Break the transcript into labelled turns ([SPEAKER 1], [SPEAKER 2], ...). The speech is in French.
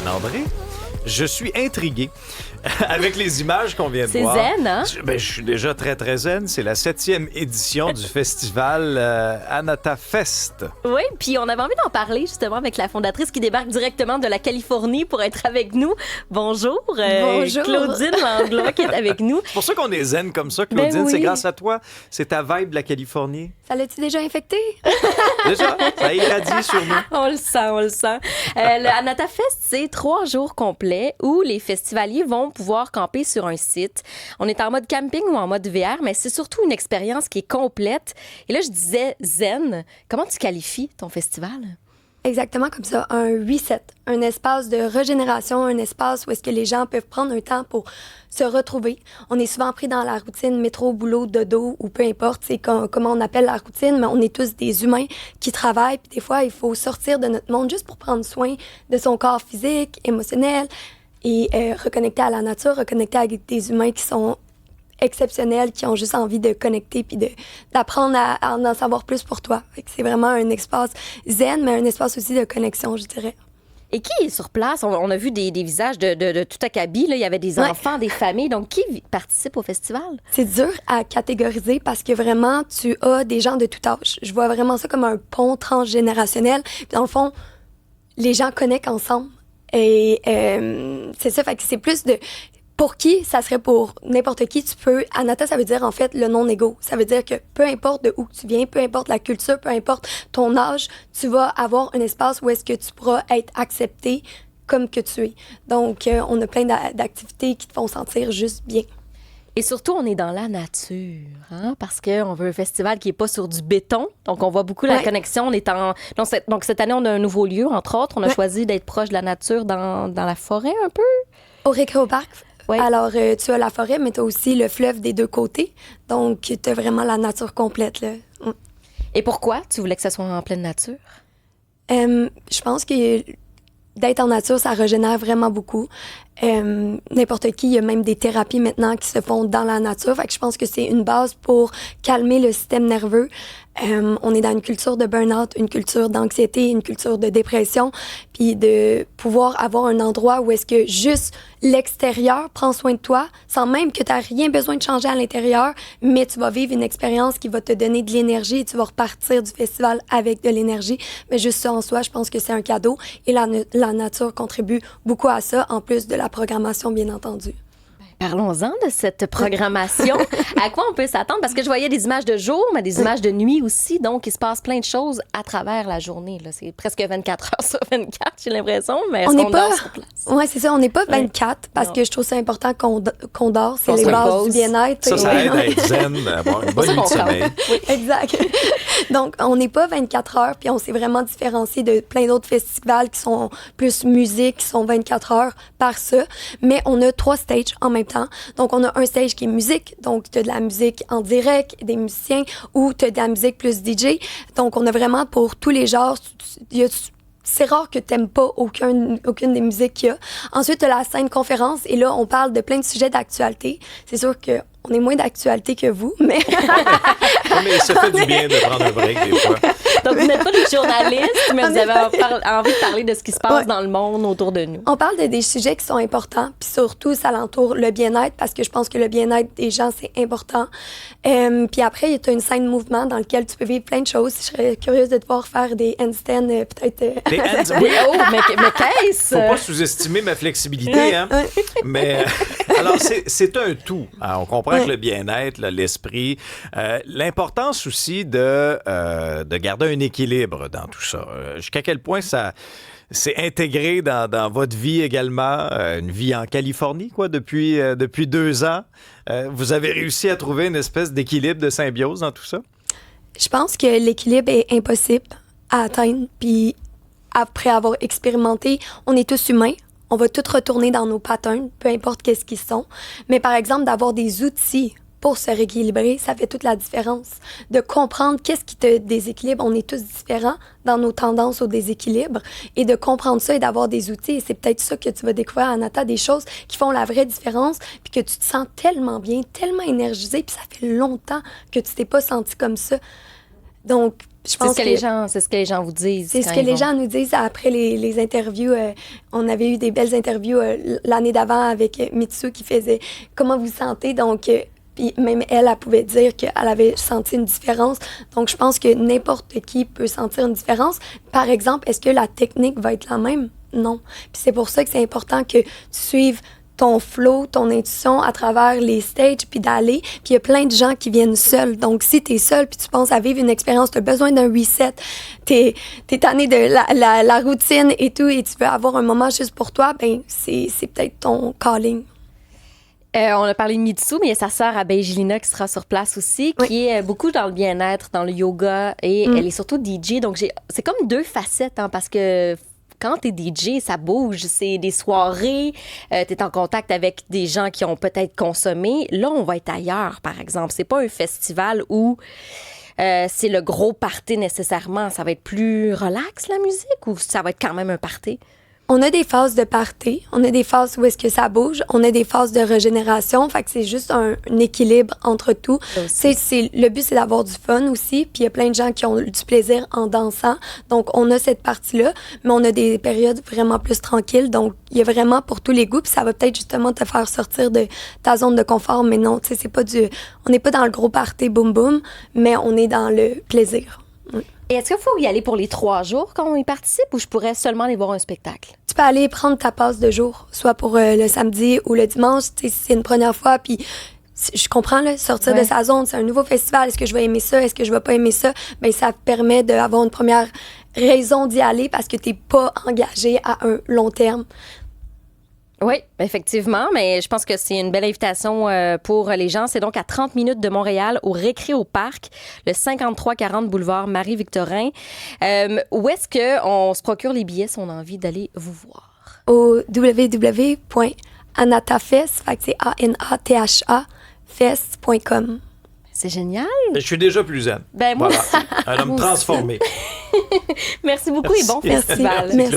[SPEAKER 1] André. Je suis intrigué avec les images qu'on vient de voir.
[SPEAKER 2] C'est zen, hein?
[SPEAKER 1] Je suis déjà très, très zen. C'est la 7e édition du festival Anata Fest.
[SPEAKER 2] Oui, puis on avait envie d'en parler justement avec la fondatrice qui débarque directement de la Californie pour être avec nous. Bonjour,
[SPEAKER 3] Bonjour.
[SPEAKER 2] Claudine Langlois qui est avec nous.
[SPEAKER 1] C'est pour ça qu'on est zen comme ça, Claudine.
[SPEAKER 2] Ben oui.
[SPEAKER 1] C'est grâce à toi. C'est ta vibe de la Californie.
[SPEAKER 3] Ça l'a-tu déjà infecté?
[SPEAKER 1] Déjà, ça irradie sur nous.
[SPEAKER 2] On le sent, on le sent. Le Anata Fest, c'est 3 jours complets où les festivaliers vont pouvoir camper sur un site. On est en mode camping ou en mode VR, mais c'est surtout une expérience qui est complète. Et là, je disais zen. Comment tu qualifies ton festival?
[SPEAKER 3] Exactement comme ça, un reset, un espace de régénération, un espace où est-ce que les gens peuvent prendre un temps pour se retrouver. On est souvent pris dans la routine métro, boulot, dodo ou peu importe, c'est comment on appelle la routine, mais on est tous des humains qui travaillent, puis des fois, il faut sortir de notre monde juste pour prendre soin de son corps physique, émotionnel et reconnecter à la nature, reconnecter avec des humains qui sont exceptionnels, qui ont juste envie de connecter puis d'apprendre à en savoir plus pour toi. Fait que c'est vraiment un espace zen, mais un espace aussi de connexion, je dirais.
[SPEAKER 2] Et qui est sur place? On a vu des visages de tout acabit. Là. Il y avait des enfants, des familles. Donc, qui participe au festival?
[SPEAKER 3] C'est dur à catégoriser parce que vraiment, tu as des gens de tout âge. Je vois vraiment ça comme un pont transgénérationnel. Puis dans le fond, les gens connectent ensemble. Et c'est ça, fait que c'est plus de... Pour qui, ça serait pour n'importe qui. Tu peux... Anata, ça veut dire, en fait, le non-égo. Ça veut dire que peu importe de où tu viens, peu importe la culture, peu importe ton âge, tu vas avoir un espace où est-ce que tu pourras être accepté comme que tu es. Donc, on a plein d'activités qui te font sentir juste bien.
[SPEAKER 2] Et surtout, on est dans la nature, hein? Parce qu'on veut un festival qui n'est pas sur du béton. Donc, on voit beaucoup la connexion. On est donc, cette année, on a un nouveau lieu, entre autres. On a choisi d'être proche de la nature dans la forêt un peu.
[SPEAKER 3] Au Récréoparc.
[SPEAKER 2] Oui.
[SPEAKER 3] Alors, tu as la forêt, mais tu as aussi le fleuve des 2 côtés. Donc, tu as vraiment la nature complète, là.
[SPEAKER 2] Et pourquoi tu voulais que ce soit en pleine nature?
[SPEAKER 3] Je pense que d'être en nature, ça régénère vraiment beaucoup. N'importe qui, il y a même des thérapies maintenant qui se font dans la nature. Fait que je pense que c'est une base pour calmer le système nerveux. On est dans une culture de burn-out, une culture d'anxiété, une culture de dépression, puis de pouvoir avoir un endroit où est-ce que juste l'extérieur prend soin de toi, sans même que tu n'as rien besoin de changer à l'intérieur, mais tu vas vivre une expérience qui va te donner de l'énergie et tu vas repartir du festival avec de l'énergie. Mais juste ça en soi, je pense que c'est un cadeau et la nature contribue beaucoup à ça, en plus de la programmation, bien entendu.
[SPEAKER 2] Parlons-en de cette programmation. À quoi on peut s'attendre? Parce que je voyais des images de jour, mais des images de nuit aussi. Donc, il se passe plein de choses à travers la journée. Là. C'est presque 24 heures sur 24, j'ai l'impression. Mais est-ce qu'on dort sur place?
[SPEAKER 3] Oui, c'est ça. On n'est pas 24 parce que je trouve ça important qu'on dort. C'est les bases du bien-être.
[SPEAKER 1] Ça aide à être zen, à avoir une bonne nuit de sommeil.
[SPEAKER 3] Oui, exact. Donc, on n'est pas 24 heures, puis on s'est vraiment différencié de plein d'autres festivals qui sont plus musique, qui sont 24 heures par ça. Mais on a 3 stages en même temps. Donc, on a un stage qui est musique. Donc, tu as de la musique en direct, des musiciens, ou tu as de la musique plus DJ. Donc, on a vraiment pour tous les genres. C'est rare que tu n'aimes pas aucune des musiques qu'il y a. Ensuite, tu as la scène conférence. Et là, on parle de plein de sujets d'actualité. C'est sûr que on est moins d'actualité que vous, mais...
[SPEAKER 1] mais ça fait du bien de prendre un break des fois.
[SPEAKER 2] Donc, vous n'êtes pas des journalistes, mais vous avez envie de parler de ce qui se passe dans le monde autour de nous.
[SPEAKER 3] On parle de des sujets qui sont importants, puis surtout, ça l'entoure le bien-être, parce que je pense que le bien-être des gens, c'est important. Puis après, tu as une scène mouvement dans laquelle tu peux vivre plein de choses. Je serais curieuse de te voir faire des handstands, peut-être...
[SPEAKER 1] Des handstands?
[SPEAKER 2] Oui, oh, mais qu'est-ce?
[SPEAKER 1] Faut pas sous-estimer ma flexibilité, hein? Mais, alors, c'est un tout. Alors, on comprend que le bien-être, là, l'esprit, l'importance aussi de garder un équilibre dans tout ça. Jusqu'à quel point ça s'est intégré dans votre vie également, une vie en Californie, quoi, depuis 2 ans. Vous avez réussi à trouver une espèce d'équilibre, de symbiose dans tout ça?
[SPEAKER 3] Je pense que l'équilibre est impossible à atteindre, puis après avoir expérimenté, on est tous humains. On va tous retourner dans nos patterns, peu importe qu'est-ce qu'ils sont. Mais par exemple, d'avoir des outils pour se rééquilibrer, ça fait toute la différence. De comprendre qu'est-ce qui te déséquilibre. On est tous différents dans nos tendances au déséquilibre. Et de comprendre ça et d'avoir des outils. Et c'est peut-être ça que tu vas découvrir, Anata, des choses qui font la vraie différence, puis que tu te sens tellement bien, tellement énergisé, puis ça fait longtemps que tu t'es pas senti comme ça. Donc, je pense
[SPEAKER 2] c'est ce que les gens vous disent.
[SPEAKER 3] C'est ce que les gens nous disent après les interviews. On avait eu des belles interviews l'année d'avant avec Mitsu qui faisait « Comment vous vous sentez? » Donc, puis même elle pouvait dire qu'elle avait senti une différence. Donc, je pense que n'importe qui peut sentir une différence. Par exemple, est-ce que la technique va être la même? Non. Puis c'est pour ça que c'est important que tu suives ton flow, ton intuition à travers les stages, puis d'aller. Puis il y a plein de gens qui viennent seuls. Donc, si tu es seul, puis tu penses à vivre une expérience, tu as besoin d'un reset, t'es tanné de la routine et tout, et tu veux avoir un moment juste pour toi, ben c'est peut-être ton calling.
[SPEAKER 2] On a parlé de Mitsu, mais il y a sa sœur Abeille-Gélina qui sera sur place aussi, qui est beaucoup dans le bien-être, dans le yoga, et elle est surtout DJ. Donc, c'est comme deux facettes, hein, parce que quand t'es DJ, ça bouge. C'est des soirées, t'es en contact avec des gens qui ont peut-être consommé. Là, on va être ailleurs, par exemple. C'est pas un festival où c'est le gros party nécessairement. Ça va être plus relax, la musique, ou ça va être quand même un party?
[SPEAKER 3] On a des phases de party, on a des phases où est-ce que ça bouge, on a des phases de régénération, fait que c'est juste un équilibre entre tout. Le but, c'est d'avoir du fun aussi, puis il y a plein de gens qui ont du plaisir en dansant, donc on a cette partie-là, mais on a des périodes vraiment plus tranquilles, donc il y a vraiment pour tous les goûts, puis ça va peut-être justement te faire sortir de ta zone de confort, mais non, tu sais, on n'est pas dans le gros party boum-boum, mais on est dans le plaisir. Oui.
[SPEAKER 2] Et est-ce qu'il faut y aller pour les 3 jours quand on y participe ou je pourrais seulement aller voir un spectacle?
[SPEAKER 3] Tu peux aller prendre ta passe de jour, soit pour le samedi ou le dimanche, tu sais, si c'est une première fois, puis je comprends, là, sortir de sa zone, c'est un nouveau festival, est-ce que je vais aimer ça, est-ce que je vais pas aimer ça? Bien, ça permet d'avoir une première raison d'y aller parce que t'es pas engagé à un long terme.
[SPEAKER 2] Oui, effectivement, mais je pense que c'est une belle invitation pour les gens. C'est donc à 30 minutes de Montréal, au Récréo Parc, le 5340 boulevard Marie-Victorin. Où est-ce qu'on se procure les billets si on a envie d'aller vous voir?
[SPEAKER 3] Au www.anatafest, fait que c'est A-N-A-T-H-A, fest.com.
[SPEAKER 2] C'est génial.
[SPEAKER 1] Je suis déjà plus zen.
[SPEAKER 2] Ben, moi
[SPEAKER 1] voilà. Un homme transformé.
[SPEAKER 2] Merci beaucoup et bon festival.
[SPEAKER 3] Merci.